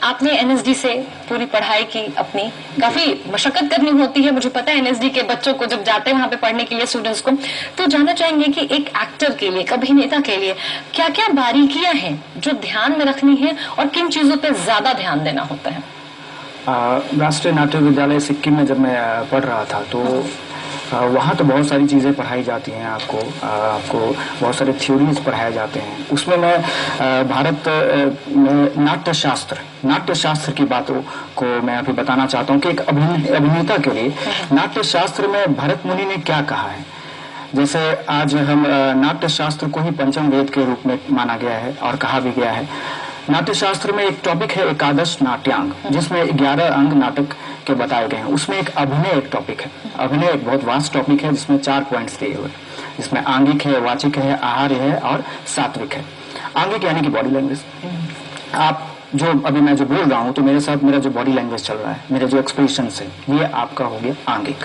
आपने एनएसडी से पूरी पढ़ाई की, अपनी काफी मशक्कत करनी होती है, मुझे पता है एनएसडी के बच्चों को जब जाते हैं वहां पे पढ़ने के लिए स्टूडेंट्स को, तो जानना चाहेंगे कि एक एक्टर के लिए, एक अभिनेता के लिए क्या क्या बारीकियां हैं जो ध्यान में रखनी है और किन चीजों पे ज्यादा ध्यान देना होता है? राष्ट्रीय नाट्य विद्यालय सिक्किम में जब मैं पढ़ रहा था तो वहाँ तो बहुत सारी चीज़ें पढ़ाई जाती हैं आपको बहुत सारे थ्योरीज पढ़ाए जाते हैं। उसमें मैं भारत में नाट्य शास्त्र की बातों को मैं अभी बताना चाहता हूँ कि एक अभिनेता के लिए नाट्य शास्त्र में भरत मुनि ने क्या कहा है। जैसे आज हम नाट्य शास्त्र को ही पंचम वेद के रूप में माना गया है और कहा भी गया है। नाट्य शास्त्र में एक टॉपिक है एकादश नाट्यांग, जिसमें 11 अंग नाटक के बताए गए हैं। उसमें एक अभिनय एक टॉपिक है। अभिनय एक बहुत वास्ट टॉपिक है जिसमें 4 पॉइंट्स दिए हुए, जिसमें आंगिक है, वाचिक है, आहार्य है और सात्विक है। आंगिक यानी कि बॉडी लैंग्वेज। आप जो अभी मैं जो बोल रहा हूँ तो मेरे साथ मेरा जो बॉडी लैंग्वेज चल रहा है, मेरे जो एक्सप्रेशन है, ये आपका हो गया आंगिक।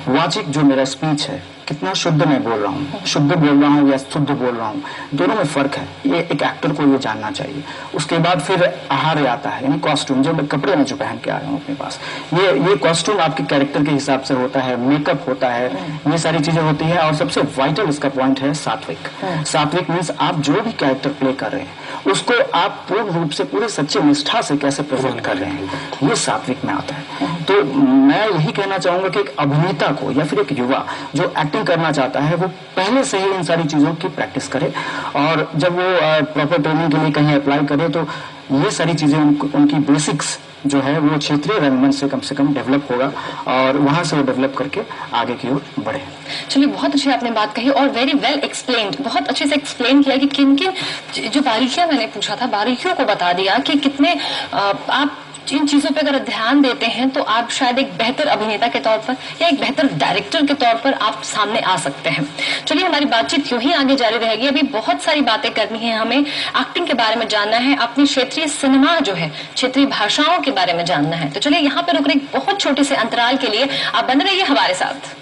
वाचिक जो मेरा स्पीच है, कितना शुद्ध मैं बोल रहा हूँ, शुद्ध बोल रहा हूँ या शुद्ध बोल रहा हूँ, दोनों में फर्क है। ये एक एक्टर को ये जानना चाहिए। उसके बाद फिर आहार्य आता है, यानी कॉस्ट्यूम, जो कपड़े में जो पहन के आया हूँ अपने पास, ये कॉस्ट्यूम आपके कैरेक्टर के हिसाब से होता है, मेकअप होता है, ये सारी चीजें होती है। और सबसे वाइटल इसका पॉइंट है सात्विक। सात्विक मीन्स आप जो भी कैरेक्टर प्ले कर रहे हैं उसको आप पूर्ण रूप से पूरे सच्चे निष्ठा से कैसे प्रेजेंट कर रहे हैं, ये सात्विक में आता है। तो मैं यही कहना चाहूंगा कि एक अभिनेता को या फिर एक युवा जो एक्टिंग करना चाहता है, वो पहले से ही इन सारी चीजों की प्रैक्टिस करे और जब वो प्रॉपर ट्रेनिंग के लिए कहीं अप्लाई करे तो ये सारी चीजें उनकी बेसिक्स जो है वो क्षेत्रीय रंगमंच से कम डेवलप होगा और वहां से वो डेवलप करके आगे की ओर बढ़े। चलिए, बहुत अच्छी आपने बात कही और वेरी वेल एक्सप्लेन्ड, बहुत अच्छे से एक्सप्लेन किया कि किन किन जो बारीकियां मैंने पूछा था, बारीकियों को बता दिया कि कितने आप इन चीजों पे अगर ध्यान देते हैं तो आप शायद एक बेहतर अभिनेता के तौर पर या एक बेहतर डायरेक्टर के तौर पर आप सामने आ सकते हैं। चलिए, हमारी बातचीत यूं ही आगे जारी रहेगी। अभी बहुत सारी बातें करनी है, हमें एक्टिंग के बारे में जानना है, अपनी क्षेत्रीय सिनेमा जो है, क्षेत्रीय भाषाओं के बारे में जानना है। तो चलिए यहाँ पे रुक रहे बहुत छोटे से अंतराल के लिए आप बने रहिए हमारे साथ।